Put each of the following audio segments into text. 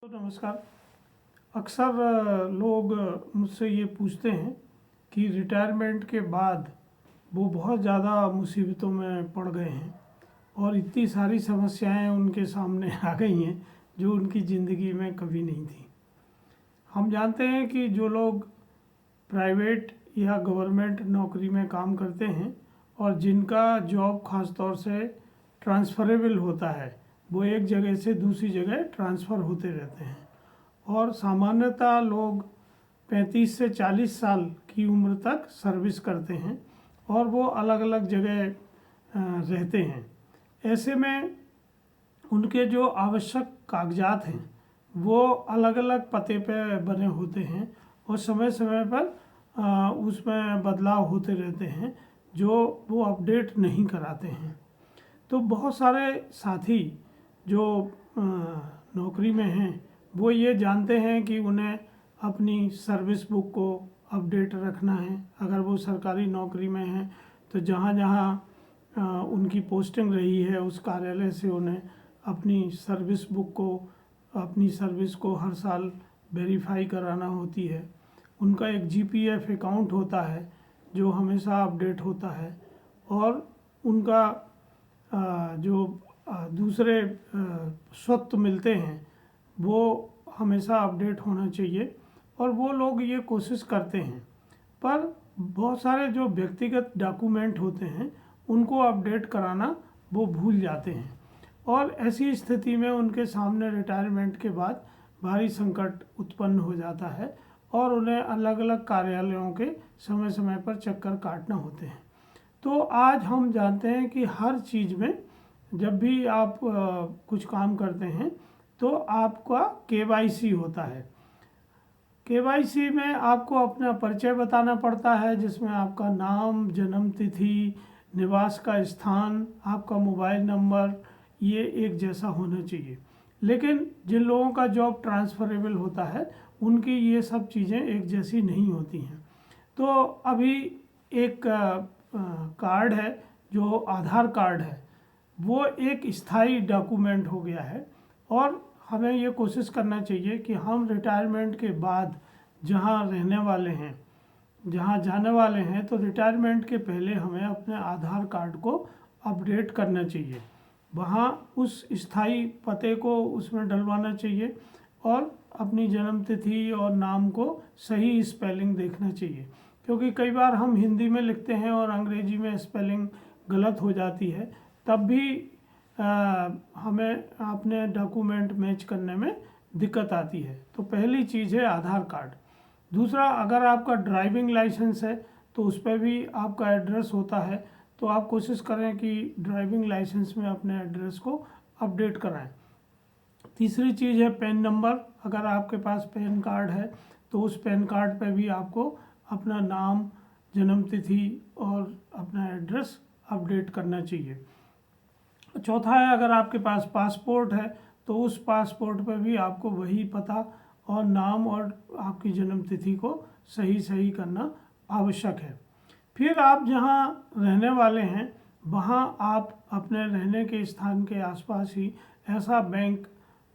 तो नमस्कार। अक्सर लोग मुझसे ये पूछते हैं कि रिटायरमेंट के बाद वो बहुत ज़्यादा मुसीबतों में पड़ गए हैं और इतनी सारी समस्याएं उनके सामने आ गई हैं जो उनकी ज़िंदगी में कभी नहीं थी। हम जानते हैं कि जो लोग प्राइवेट या गवर्नमेंट नौकरी में काम करते हैं और जिनका जॉब ख़ास तौर से ट्रांसफ़रेबल होता है, वो एक जगह से दूसरी जगह ट्रांसफ़र होते रहते हैं और सामान्यतः लोग 35 से 40 साल की उम्र तक सर्विस करते हैं और वो अलग अलग जगह रहते हैं। ऐसे में उनके जो आवश्यक कागजात हैं वो अलग अलग पते पे बने होते हैं और समय समय पर उसमें बदलाव होते रहते हैं जो वो अपडेट नहीं कराते हैं। तो बहुत सारे साथी जो नौकरी में हैं वो ये जानते हैं कि उन्हें अपनी सर्विस बुक को अपडेट रखना है। अगर वो सरकारी नौकरी में हैं तो जहाँ जहाँ उनकी पोस्टिंग रही है उस कार्यालय से उन्हें अपनी सर्विस बुक को, अपनी सर्विस को हर साल वेरीफाई कराना होती है। उनका एक जीपीएफ अकाउंट होता है जो हमेशा अपडेट होता है और उनका जो दूसरे स्वत्व मिलते हैं वो हमेशा अपडेट होना चाहिए और वो लोग ये कोशिश करते हैं। पर बहुत सारे जो व्यक्तिगत डॉक्यूमेंट होते हैं उनको अपडेट कराना वो भूल जाते हैं और ऐसी स्थिति में उनके सामने रिटायरमेंट के बाद भारी संकट उत्पन्न हो जाता है और उन्हें अलग अलग कार्यालयों के समय समय पर चक्कर काटना होते हैं। तो आज हम जानते हैं कि हर चीज़ में जब भी आप कुछ काम करते हैं तो आपका केवाईसी होता है। केवाईसी में आपको अपना परिचय बताना पड़ता है जिसमें आपका नाम, जन्म तिथि, निवास का स्थान, आपका मोबाइल नंबर ये एक जैसा होना चाहिए। लेकिन जिन लोगों का जॉब ट्रांसफरेबल होता है उनकी ये सब चीज़ें एक जैसी नहीं होती हैं। तो अभी एक कार्ड है जो आधार कार्ड है, वो एक स्थायी डॉक्यूमेंट हो गया है और हमें ये कोशिश करना चाहिए कि हम रिटायरमेंट के बाद जहाँ रहने वाले हैं, जहाँ जाने वाले हैं, तो रिटायरमेंट के पहले हमें अपने आधार कार्ड को अपडेट करना चाहिए। वहाँ उस स्थायी पते को उसमें डलवाना चाहिए और अपनी जन्म तिथि और नाम को सही स्पेलिंग देखना चाहिए, क्योंकि कई बार हम हिंदी में लिखते हैं और अंग्रेजी में स्पेलिंग गलत हो जाती है, तब भी हमें अपने डॉक्यूमेंट मैच करने में दिक्कत आती है। तो पहली चीज़ है आधार कार्ड। दूसरा, अगर आपका ड्राइविंग लाइसेंस है तो उस पर भी आपका एड्रेस होता है, तो आप कोशिश करें कि ड्राइविंग लाइसेंस में अपने एड्रेस को अपडेट कराएं। तीसरी चीज़ है पैन नंबर। अगर आपके पास पैन कार्ड है तो उस पैन कार्ड पे भी आपको अपना नाम, जन्म तिथि और अपना एड्रेस अपडेट करना चाहिए। चौथा है, अगर आपके पास पासपोर्ट है तो उस पासपोर्ट पर भी आपको वही पता और नाम और आपकी जन्म तिथि को सही करना आवश्यक है। फिर आप जहाँ रहने वाले हैं वहाँ आप अपने रहने के स्थान के आसपास ही ऐसा बैंक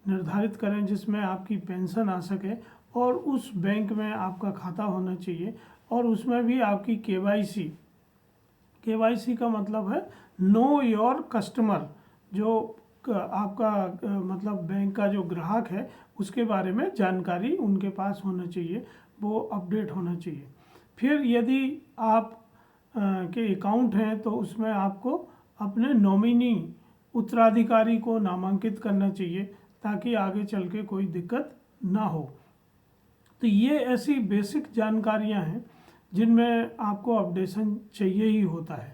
निर्धारित करें जिसमें आपकी पेंशन आ सके और उस बैंक में आपका खाता होना चाहिए और उसमें भी आपकी केवाईसी का मतलब है नो योर कस्टमर। जो आपका मतलब बैंक का जो ग्राहक है उसके बारे में जानकारी उनके पास होना चाहिए, वो अपडेट होना चाहिए। फिर यदि आप के अकाउंट हैं तो उसमें आपको अपने नॉमिनी, उत्तराधिकारी को नामांकित करना चाहिए ताकि आगे चल के कोई दिक्कत ना हो। तो ये ऐसी बेसिक जानकारियां हैं जिनमें आपको अपडेशन चाहिए ही होता है।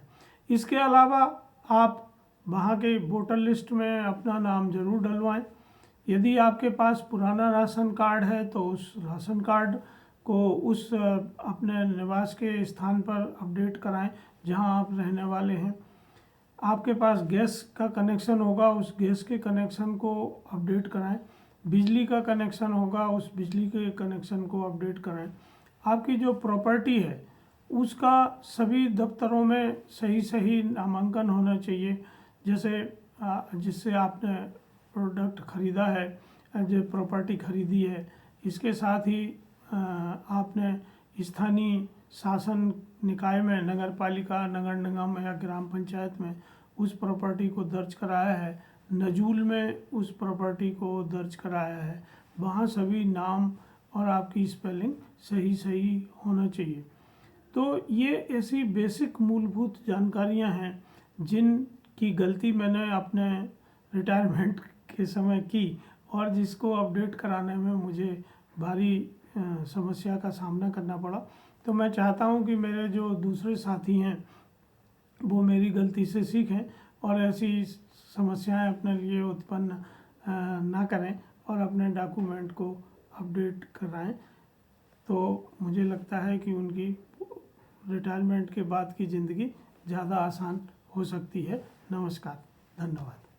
इसके अलावा आप वहाँ के वोटर लिस्ट में अपना नाम ज़रूर डलवाएं। यदि आपके पास पुराना राशन कार्ड है तो उस राशन कार्ड को उस अपने निवास के स्थान पर अपडेट कराएं जहाँ आप रहने वाले हैं। आपके पास गैस का कनेक्शन होगा, उस गैस के कनेक्शन को अपडेट कराएं। बिजली का कनेक्शन होगा, उस बिजली के कनेक्शन को अपडेट कराएं। आपकी जो प्रॉपर्टी है उसका सभी दफ्तरों में सही नामांकन होना चाहिए। जैसे जिससे आपने प्रोडक्ट ख़रीदा है जो प्रॉपर्टी खरीदी है, इसके साथ ही आपने स्थानीय शासन निकाय में, नगर पालिका, नगर निगम या ग्राम पंचायत में उस प्रॉपर्टी को दर्ज कराया है, नजूल में उस प्रॉपर्टी को दर्ज कराया है, वहाँ सभी नाम और आपकी स्पेलिंग सही होना चाहिए। तो ये ऐसी बेसिक मूलभूत जानकारियाँ हैं जिनकी गलती मैंने अपने रिटायरमेंट के समय की और जिसको अपडेट कराने में मुझे भारी समस्या का सामना करना पड़ा। तो मैं चाहता हूँ कि मेरे जो दूसरे साथी हैं वो मेरी गलती से सीखें और ऐसी समस्याएं अपने लिए उत्पन्न ना करें और अपने डॉक्यूमेंट को अपडेट कराएं। तो मुझे लगता है कि उनकी रिटायरमेंट के बाद की ज़िंदगी ज़्यादा आसान हो सकती है। नमस्कार, धन्यवाद।